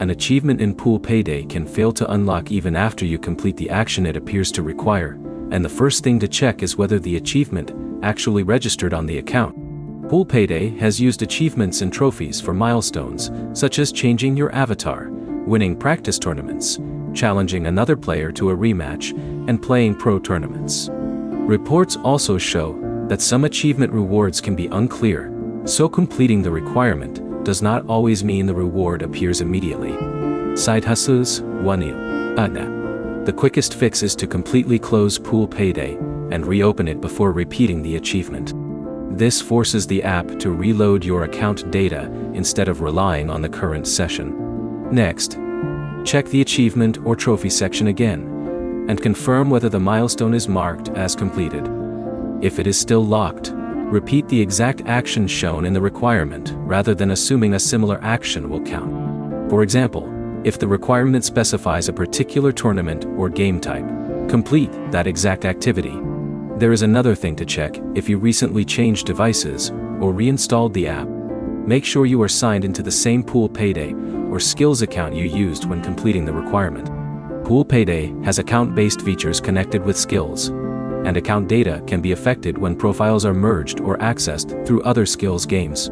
An achievement in Pool Payday can fail to unlock even after you complete the action it appears to require, and the first thing to check is whether the achievement actually registered on the account. Pool Payday has used achievements and trophies for milestones, such as changing your avatar, winning practice tournaments, challenging another player to a rematch, and playing pro tournaments. Reports also show that some achievement rewards can be unclear, so completing the requirement does not always mean the reward appears immediately. Side hustles, 1. The quickest fix is to completely close Pool Payday and reopen it before repeating the achievement. This forces the app to reload your account data instead of relying on the current session. Next, check the achievement or trophy section again, and confirm whether the milestone is marked as completed. If it is still locked, repeat the exact action shown in the requirement rather than assuming a similar action will count. For example, if the requirement specifies a particular tournament or game type, complete that exact activity. There is another thing to check: if you recently changed devices or reinstalled the app, make sure you are signed into the same Pool Payday or skills account you used when completing the requirement. Pool Payday has account-based features connected with skills, and account data can be affected when profiles are merged or accessed through other skills games.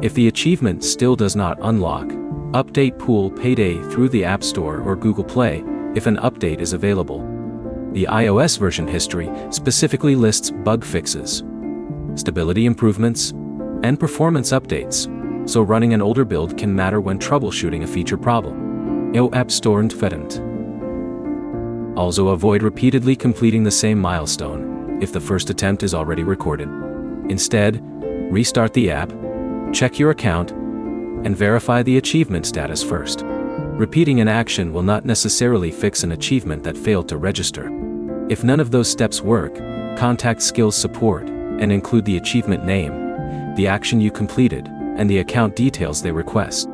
If the achievement still does not unlock, update Pool Payday through the App Store or Google Play if an update is available. The iOS version history specifically lists bug fixes, stability improvements, and performance updates, so running an older build can matter when troubleshooting a feature problem. App Store entfernt. Also avoid repeatedly completing the same milestone if the first attempt is already recorded. Instead, restart the app, check your account, and verify the achievement status first. Repeating an action will not necessarily fix an achievement that failed to register. If none of those steps work, contact Skills Support and include the achievement name, the action you completed, and the account details they request.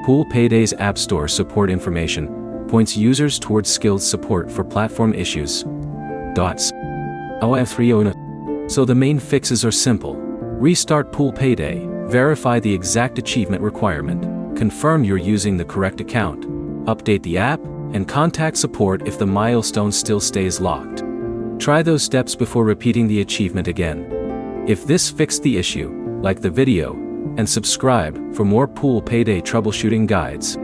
Pool Payday's App Store support information points users towards Skills Support for platform issues. So the main fixes are simple. Restart Pool Payday, verify the exact achievement requirement, confirm you're using the correct account, update the app, and contact support if the milestone still stays locked. Try those steps before repeating the achievement again. If this fixed the issue, like the video, and subscribe for more Pool Payday troubleshooting guides.